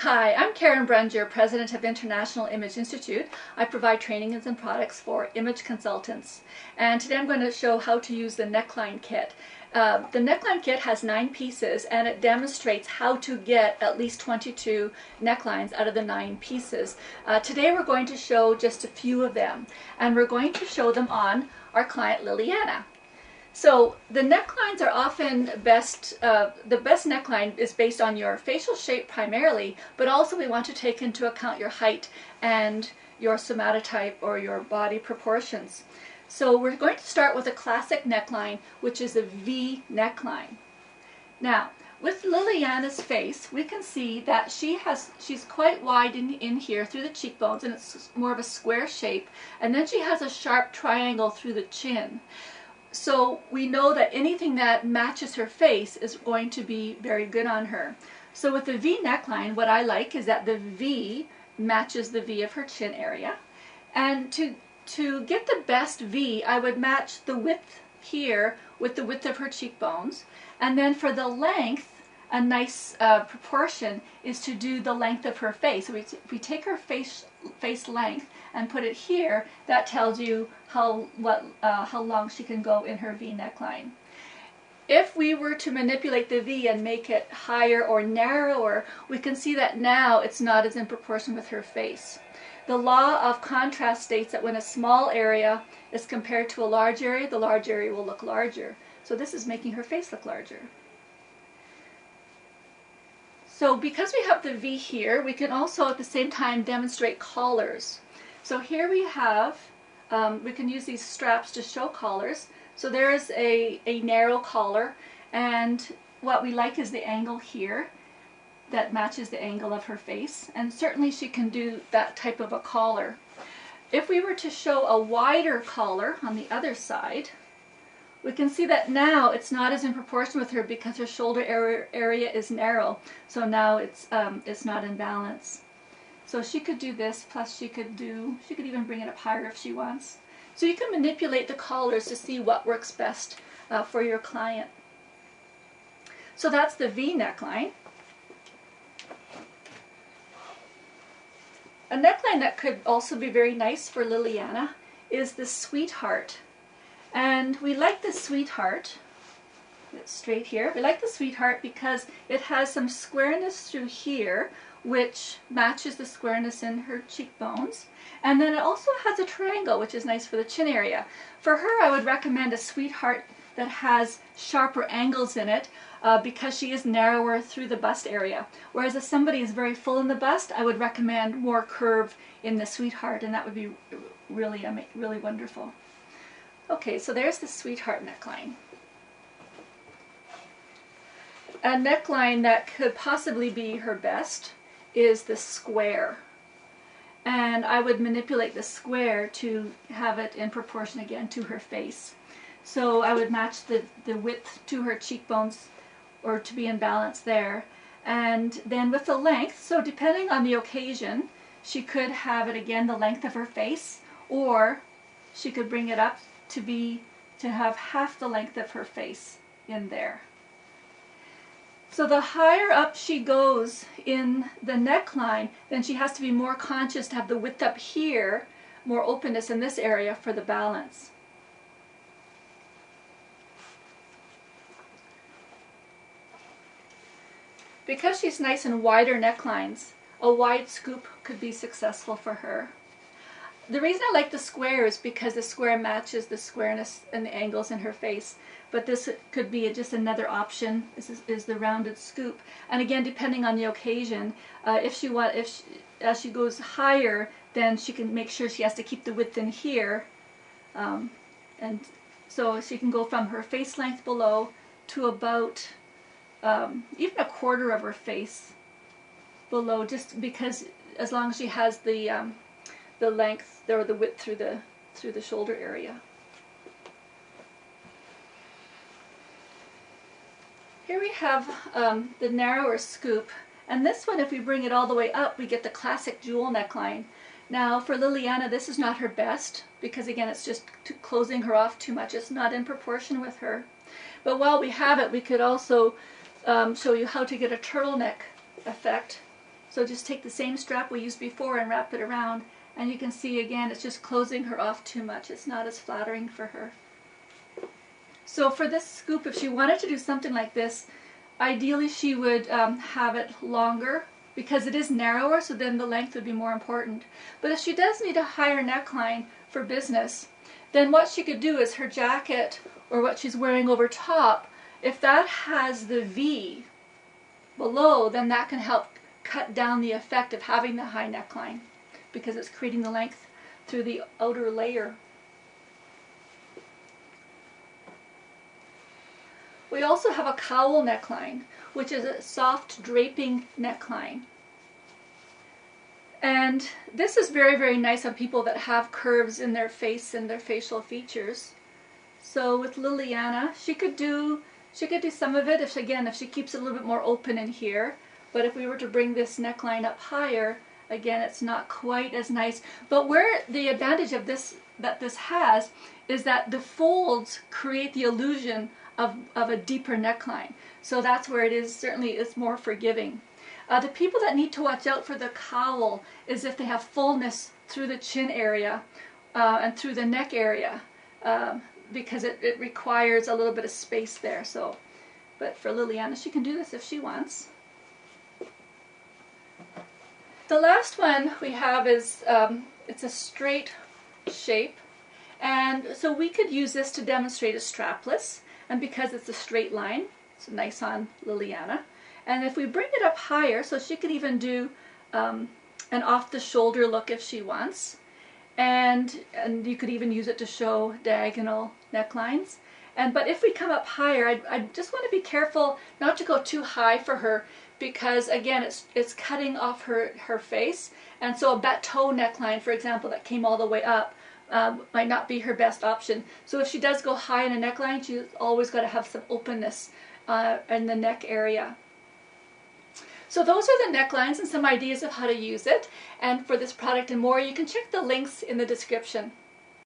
Hi, I'm Karen Brunger, President of International Image Institute. I provide trainings and products for image consultants. And today I'm going to show how to use the neckline kit. The neckline kit has 9 pieces and it demonstrates how to get at least 22 necklines out of the 9 pieces. Today we're going to show just a few of them, and we're going to show them on our client Liliana. So the necklines are often best, the best neckline is based on your facial shape primarily, but also we want to take into account your height and your somatotype or your body proportions. So we're going to start with a classic neckline, which is a V neckline. Now, with Liliana's face, we can see that she's quite wide in here through the cheekbones, and it's more of a square shape, and then she has a sharp triangle through the chin. So we know that anything that matches her face is going to be very good on her. So with the V neckline, what I like is that the V matches the V of her chin area. And to get the best V, I would match the width here with the width of her cheekbones. And then for the length, a nice proportion is to do the length of her face. So we take her face length and put it here. That tells you how long she can go in her V neckline. If we were to manipulate the V and make it higher or narrower, we can see that now it's not as in proportion with her face. The law of contrast states that when a small area is compared to a large area, the large area will look larger. So this is making her face look larger. So because we have the V here, we can also at the same time demonstrate collars. So here we have, we can use these straps to show collars. So there is a narrow collar, and what we like is the angle here that matches the angle of her face, and certainly she can do that type of a collar. If we were to show a wider collar on the other side, we can see that now it's not as in proportion with her because her shoulder area is narrow. So now it's not in balance. So she could do this, plus she could even bring it up higher if she wants. So you can manipulate the collars to see what works best for your client. So that's the V neckline. A neckline that could also be very nice for Liliana is the Sweetheart. And we like the Sweetheart, it's straight here, we like the Sweetheart because it has some squareness through here, which matches the squareness in her cheekbones. And then it also has a triangle, which is nice for the chin area. For her, I would recommend a Sweetheart that has sharper angles in it because she is narrower through the bust area. Whereas if somebody is very full in the bust, I would recommend more curve in the Sweetheart, and that would be really wonderful. Okay, so there's the Sweetheart neckline. A neckline that could possibly be her best is the Square. And I would manipulate the square to have it in proportion again to her face. So I would match the width to her cheekbones, or to be in balance there. And then with the length, so depending on the occasion, she could have it again the length of her face, or she could bring it up to have half the length of her face in there. So the higher up she goes in the neckline, then she has to be more conscious to have the width up here, more openness in this area for the balance. Because she's nice and wider necklines, a wide scoop could be successful for her. The reason I like the square is because the square matches the squareness and the angles in her face. But this could be just another option, is the rounded scoop. And again, depending on the occasion, as she goes higher, then she can make sure she has to keep the width in here. And so she can go from her face length below to about even a quarter of her face below, just because as long as she has the length or the width through the shoulder area. Here we have the narrower scoop, and this one, if we bring it all the way up, we get the classic jewel neckline. Now for Liliana, this is not her best because again it's just closing her off too much. It's not in proportion with her. But while we have it, we could also show you how to get a turtleneck effect. So So just take the same strap we used before and wrap it around, and you can see again it's just closing her off too much. It's not as flattering for her. So for this scoop, if she wanted to do something like this, ideally she would have it longer, because it is narrower, so then the length would be more important. But if she does need a higher neckline for business, then what she could do is her jacket, or what she's wearing over top, if that has the V below, then that can help cut down the effect of having the high neckline, because it's creating the length through the outer layer. We also have a cowl neckline, which is a soft draping neckline. And this is very, very nice on people that have curves in their face and their facial features. So with Liliana, she could do some of it if she keeps it a little bit more open in here. But if we were to bring this neckline up higher, again, it's not quite as nice. But where the advantage of this has is that the folds create the illusion of a deeper neckline. So that's where it is, certainly it's more forgiving. The people that need to watch out for the cowl is if they have fullness through the chin area and through the neck area, because it requires a little bit of space there. So, but for Liliana, she can do this if she wants. The last one we have is, it's a straight shape, and so we could use this to demonstrate a strapless, and because it's a straight line, it's nice on Liliana. And if we bring it up higher, so she could even do an off-the-shoulder look if she wants, and you could even use it to show diagonal necklines. But if we come up higher, I just want to be careful not to go too high for her, because again, it's cutting off her face, and so a bateau neckline, for example, that came all the way up might not be her best option. So if she does go high in a neckline, she's always got to have some openness in the neck area. So those are the necklines and some ideas of how to use it. And for this product and more, you can check the links in the description.